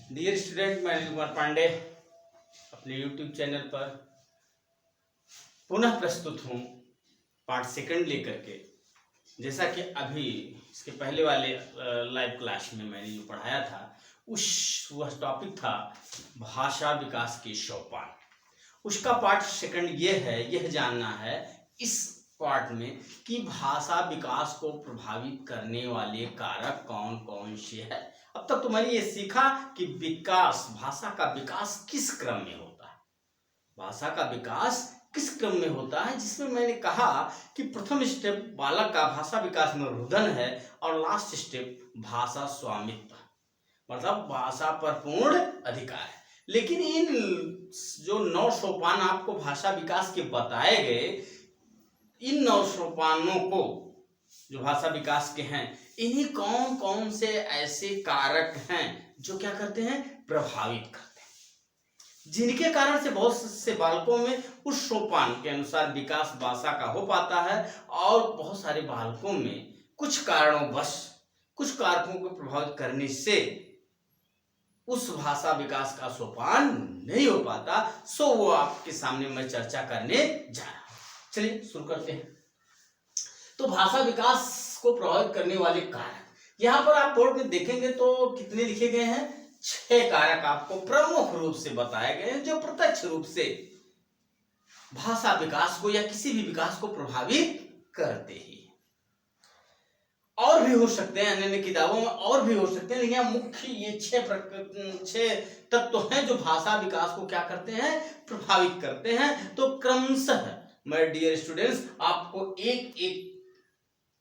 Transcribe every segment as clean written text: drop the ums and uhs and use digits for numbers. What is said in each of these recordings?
Dear student, मैं अनिल कुमार पांडे अपने YouTube channel पर पुनः प्रस्तुत हूँ पार्ट सेकंड लेकर के। जैसा कि अभी इसके पहले वाले लाइव क्लास में मैंने जो पढ़ाया था वह टॉपिक था भाषा विकास के सोपान। उसका पार्ट सेकंड यह जानना है इस पार्ट में कि भाषा विकास को प्रभावित करने वाले कारक कौन कौन से हैं। अब तक तो मैंने ये सीखा कि विकास, भाषा का विकास किस क्रम में होता है, भाषा का विकास किस क्रम में होता है, जिसमें मैंने कहा कि प्रथम स्टेप बालक का भाषा विकास में रुदन है और लास्ट स्टेप भाषा स्वामित्व, मतलब भाषा पर पूर्ण अधिकार है। लेकिन इन जो 9 सोपान आपको भाषा विकास के बताए गए, इन 9 सोपानों को जो भाषा विकास के हैं, इन्हीं कौन कौन से ऐसे कारक हैं जो क्या करते हैं, प्रभावित करते हैं, जिनके कारण से बहुत से बालकों में उस सोपान के अनुसार विकास भाषा का हो पाता है और बहुत सारे बालकों में कुछ कारणोंवश, कुछ कारकों को प्रभावित करने से उस भाषा विकास का सोपान नहीं हो पाता। सो वो आपके सामने मैं चर्चा करने जा रहा हूं। चलिए शुरू करते हैं। तो भाषा विकास को प्रभावित करने वाले कारक यहाँ पर आप बोर्ड में देखेंगे तो कितने लिखे गए हैं, 6 कारक आपको प्रमुख रूप से बताए गए हैं जो प्रत्यक्ष रूप से भाषा विकास को या किसी भी विकास को प्रभावित करते ही। और भी हो सकते हैं, अन्य किताबों में और भी हो सकते हैं, लेकिन यहाँ मुख्य ये 6 तत्व हैं जो भाषा विकास को क्या करते हैं, प्रभावित करते हैं। तो क्रमशः मैं डियर स्टूडेंट्स आपको एक एक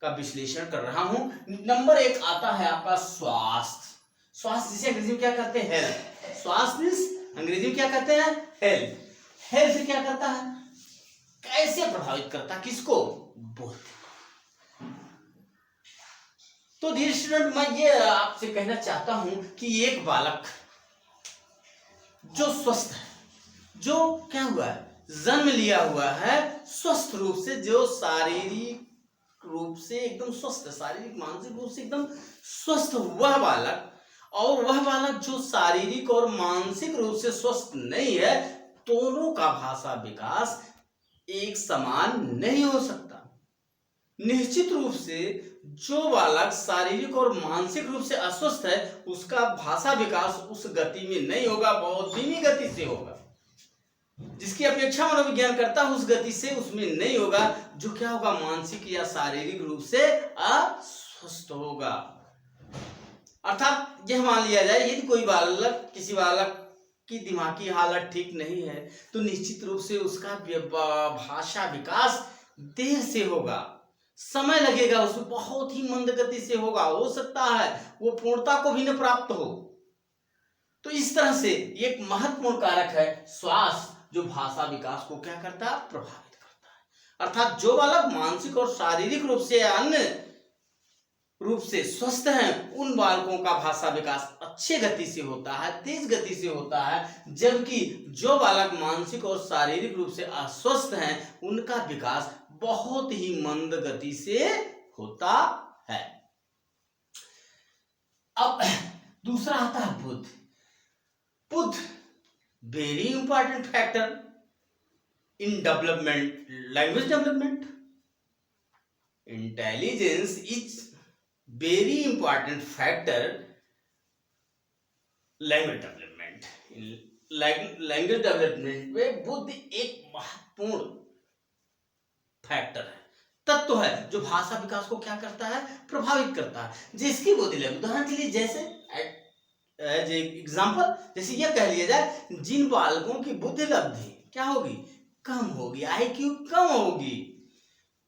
का विश्लेषण कर रहा हूं। नंबर 1 आता है आपका स्वास्थ्य। स्वास्थ्य जिसे अंग्रेजी में क्या कहते हैं, हेल्थ। स्वास्थ्य अंग्रेजी में क्या कहते हैं, हेल्थ। हेल्थ क्या करता है, कैसे प्रभावित करता है, किसको, बुद्धि। तो डियर स्टूडेंट मैं ये आपसे कहना चाहता हूं कि एक बालक जो स्वस्थ है, जो क्या हुआ है, जन्म लिया हुआ है स्वस्थ रूप से, जो शारीरिक रूप से एकदम स्वस्थ, शारीरिक मानसिक रूप से एकदम स्वस्थ वह बालक, और वह बालक जो शारीरिक और मानसिक रूप से स्वस्थ नहीं है, दोनों का भाषा विकास एक समान नहीं हो सकता। निश्चित रूप से जो बालक शारीरिक और मानसिक रूप से अस्वस्थ है उसका भाषा विकास उस गति में नहीं होगा, बहुत धीमी गति से होगा। जिसकी अपेक्षा मनोविज्ञान करता है उस गति से उसमें नहीं होगा, जो क्या होगा, मानसिक या शारीरिक रूप से अस्वस्थ होगा। अर्थात यह मान लिया जाए यदि कोई बालक, किसी बालक की दिमागी हालत ठीक नहीं है तो निश्चित रूप से उसका भाषा विकास देर से होगा, समय लगेगा, उसमें बहुत ही मंद गति से होगा, हो सकता है वो पूर्णता को भी न प्राप्त हो। तो इस तरह से एक महत्वपूर्ण कारक है स्वास्थ्य, जो भाषा विकास को क्या करता है, प्रभावित करता है। अर्थात जो बालक मानसिक और शारीरिक रूप से या अन्य रूप से स्वस्थ हैं उन बालकों का भाषा विकास अच्छे गति से होता है, तेज गति से होता है, जबकि जो बालक मानसिक और शारीरिक रूप से अस्वस्थ हैं उनका विकास बहुत ही मंद गति से होता है। अब दूसरा आता है Buddha. Buddha very important factor in development, language development. Intelligence is very important factor language development. Language development में बुद्धि एक महत्वपूर्ण फैक्टर है, तत्व है, जो भाषा विकास को क्या करता है, प्रभावित करता है। जिसकी बुद्धि लब्धि, उदाहरण के लिए जैसे एज एग्जाम्पल, जैसे यह कह लिया जाए जिन बालकों की बुद्धि लब्धि क्या होगी, कम होगी, IQ कम होगी,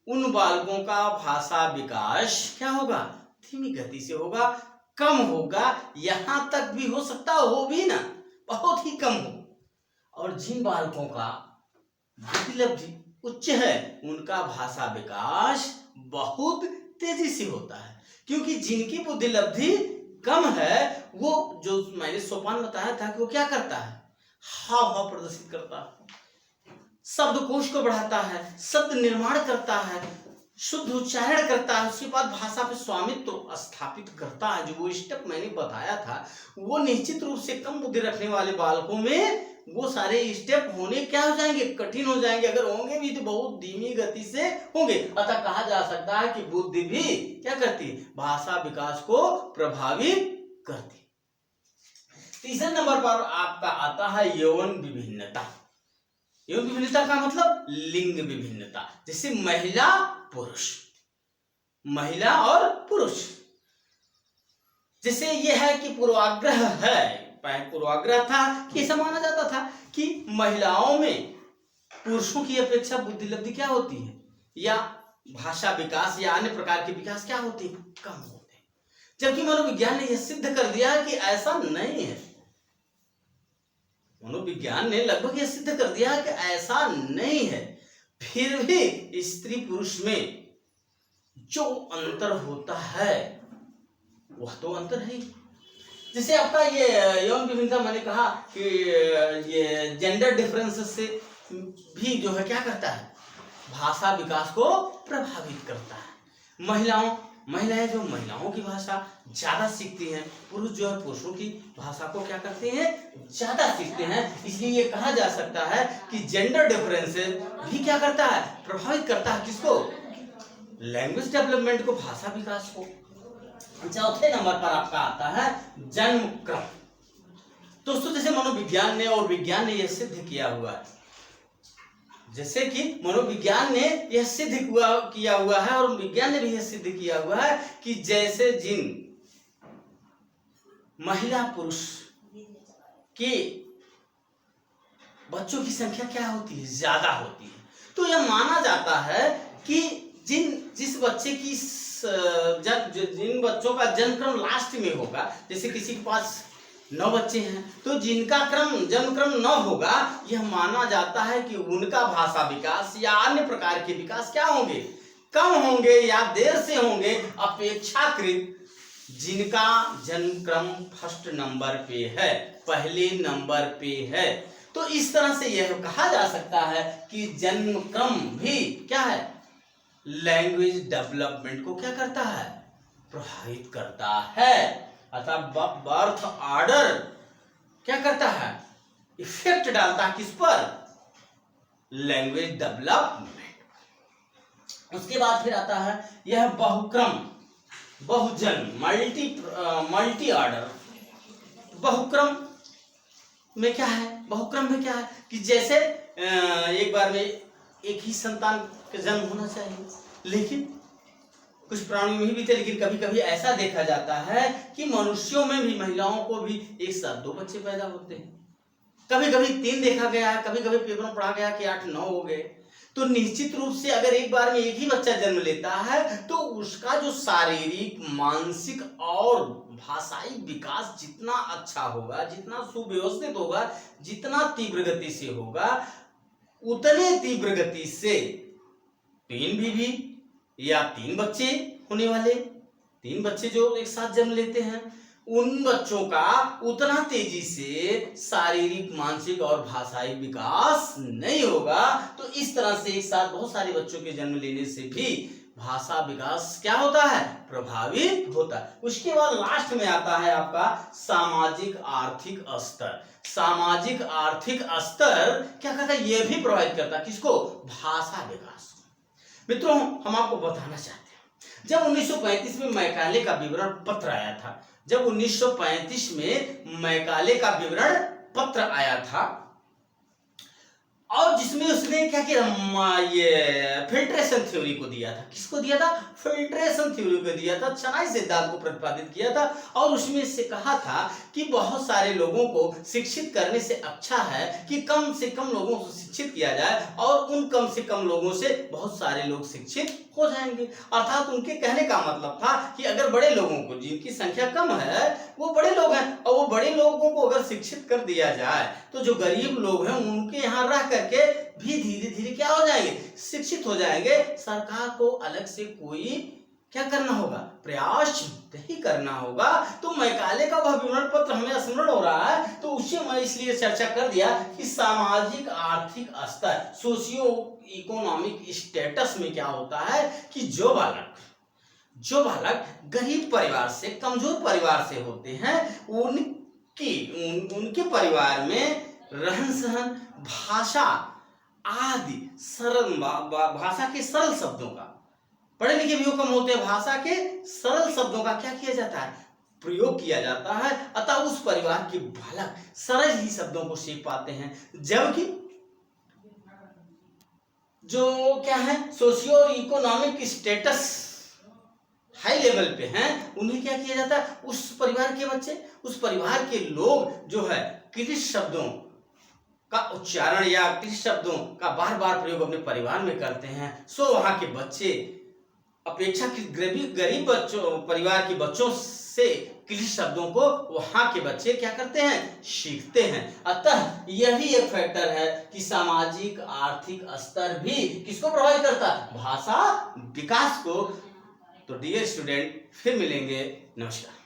उन बालकों का भाषा विकास क्या होगा, धीमी गति से होगा, कम होगा, यहां तक भी हो सकता हो भी ना, बहुत ही कम हो। और जिन बालकों का बुद्धि लब्धि उच्च है उनका भाषा विकास बहुत तेजी से होता है, क्योंकि जिनकी बुद्धि लब्धि कम है वो, जो मैंने सोपान बताया था कि वो क्या करता है, हाव भाव प्रदर्शित करता है, शब्दकोश को बढ़ाता है, शब्द निर्माण करता है, शुद्ध उच्चारण करता है, उसके बाद भाषा पे स्वामित्व तो स्थापित करता है। जो वो स्टेप मैंने बताया था वो निश्चित रूप से कम बुद्धि रखने वाले बालकों में वो सारे स्टेप होने क्या हो जाएंगे, कठिन हो जाएंगे। अगर होंगे भी तो बहुत धीमी गति से होंगे। अतः कहा जा सकता है कि बुद्धि भी क्या करती है, भाषा विकास को प्रभावित करती। तीसरे नंबर पर आपका आता है यौन विभिन्नता। यौन विभिन्नता का मतलब लिंग विभिन्नता, जैसे महिला पुरुष, महिला और पुरुष। जैसे यह है कि पूर्वाग्रह है, पूर्वाग्रह था कि ऐसा माना जाता था कि महिलाओं में पुरुषों की अपेक्षा बुद्धिलब्धि क्या होती है, या भाषा विकास या अन्य प्रकार के विकास क्या होते हैं, कम होते हैं। जबकि मनोविज्ञान ने यह सिद्ध कर दिया कि ऐसा नहीं है। मनोविज्ञान ने लगभग यह सिद्ध कर दिया कि ऐसा नहीं है। फिर भी स्त्री पुरुष में जो अंतर होता है वह तो अंतर है। जैसे आपका ये यौन विभिन्नता, मैंने कहा कि ये जेंडर डिफरेंसेस से भी जो है क्या करता है, भाषा विकास को प्रभावित करता है। महिलाएं जो महिलाओं की भाषा ज्यादा सीखती हैं, पुरुष जो है पुरुषों की भाषा को क्या करते हैं, ज्यादा सीखते हैं। इसलिए ये कहा जा सकता है कि जेंडर डिफरेंसेस भी क्या करता है, प्रभावित करता है किसको, लैंग्वेज डेवलपमेंट को, भाषा विकास को। चौथे नंबर पर आपका आता है जन्म क्रम। दोस्तों जैसे मनोविज्ञान ने और विज्ञान ने यह सिद्ध किया हुआ है, जैसे कि मनोविज्ञान ने यह सिद्ध किया हुआ है और विज्ञान ने भी यह सिद्ध किया हुआ है कि जैसे जिन महिला पुरुष के बच्चों की संख्या क्या होती है, ज्यादा होती है, तो यह माना जाता है कि जिस बच्चे की जिन बच्चों का जन्म क्रम लास्ट में होगा, जैसे किसी के पास 9 बच्चे हैं तो जिनका जन्म क्रम 9 होगा, यह माना जाता है कि उनका भाषा विकास या अन्य प्रकार के विकास क्या होंगे, कम होंगे या देर से होंगे, अपेक्षाकृत जिनका जन्म क्रम फर्स्ट नंबर पे है, पहले नंबर पे है। तो इस तरह से यह कहा जा सकता है कि जन्म क्रम भी क्या है, लैंग्वेज डेवलपमेंट को क्या करता है, प्रभावित करता है। अतः बर्थ ऑर्डर क्या करता है, इफेक्ट डालता है किस पर, लैंग्वेज डेवलपमेंट। उसके बाद फिर आता है यह बहुक्रम, बहुजन, मल्टी ऑर्डर। बहुक्रम में क्या है, बहुक्रम में क्या है कि जैसे एक बार में एक ही संतान का जन्म होना चाहिए, लेकिन कुछ प्राणियों में भी थे, लेकिन कभी कभी ऐसा देखा जाता है कि मनुष्यों में भी, महिलाओं को भी एक साथ 2 बच्चे पैदा होते हैं। कभी कभी 3 देखा गया है, कभी कभी पेपर में पढ़ा गया कि 8-9 हो गए। तो निश्चित रूप से अगर एक बार में एक ही बच्चा जन्म लेता है तो उसका जो शारीरिक, मानसिक और भाषाई विकास जितना अच्छा होगा, जितना सुव्यवस्थित होगा, जितना तीव्र गति से होगा, उतने तीव्र गति से 3 बीवी या 3 बच्चे होने वाले, 3 बच्चे जो एक साथ जन्म लेते हैं, उन बच्चों का उतना तेजी से शारीरिक, मानसिक और भाषाई विकास नहीं होगा। तो इस तरह से एक साथ बहुत सारे बच्चों के जन्म लेने से भी भाषा विकास क्या होता है, प्रभावित होता है। उसके बाद लास्ट में आता है आपका सामाजिक आर्थिक स्तर। सामाजिक आर्थिक स्तर क्या करता है, यह भी प्रभावित करता है किसको, भाषा विकास को। मित्रों हम आपको बताना चाहते हैं, जब 1935 में मैकाले का विवरण पत्र आया था, जब 1935 में मैकाले का विवरण पत्र आया था और जिसमें उसने क्या किया, ये फिल्ट्रेशन थ्योरी को दिया था। किसको दिया था, फिल्ट्रेशन थ्योरी को दिया था, चनाई सिद्धांत को प्रतिपादित किया था। और उसमें से कहा था कि बहुत सारे लोगों को शिक्षित करने से अच्छा है कि कम से कम लोगों को शिक्षित किया जाए और उन कम से कम लोगों से बहुत सारे लोग शिक्षित हो जाएंगे। अर्थात उनके कहने का मतलब था कि अगर बड़े लोगों को, जिनकी संख्या कम है वो बड़े लोग हैं, और वो बड़े लोगों को अगर शिक्षित कर दिया जाए तो जो गरीब लोग हैं उनके यहाँ रह करके भी धीरे धीरे क्या हो जाएंगे, शिक्षित हो जाएंगे। सरकार को अलग से कोई क्या करना होगा, प्रयास ही करना होगा। तो मैकाले का वह विवरण पत्र हमें स्मरण हो रहा है, तो उससे मैं इसलिए चर्चा कर दिया कि सामाजिक आर्थिक स्तर, सोशियो इकोनॉमिक स्टेटस में क्या होता है कि जो बालक गरीब परिवार से, कमजोर परिवार से होते हैं, उनके परिवार में रहन सहन, भाषा आदि सरल भाषा के सरल शब्दों का, पढ़े लिखे भी कम होते हैं, भाषा के सरल शब्दों का क्या किया जाता है, प्रयोग किया जाता है। अतः उस परिवार के बालक सरल ही शब्दों को सीख पाते हैं, जबकि जो क्या है socio economic status high level पे हैं, उन्हें क्या किया जाता है, उस परिवार के बच्चे, उस परिवार के लोग जो है क्लिष्ट शब्दों का उच्चारण या क्लिष्ट शब्दों का बार बार प्रयोग अपने परिवार में करते हैं। सो वहां के बच्चे अपेक्षाकृत गरीब बच्चों, परिवार के बच्चों से क्लिष्ट शब्दों को वहां के बच्चे क्या करते हैं, सीखते हैं। अतः यह भी एक फैक्टर है कि सामाजिक आर्थिक स्तर भी किसको प्रभावित करता है, भाषा विकास को। तो डियर स्टूडेंट, फिर मिलेंगे, नमस्कार।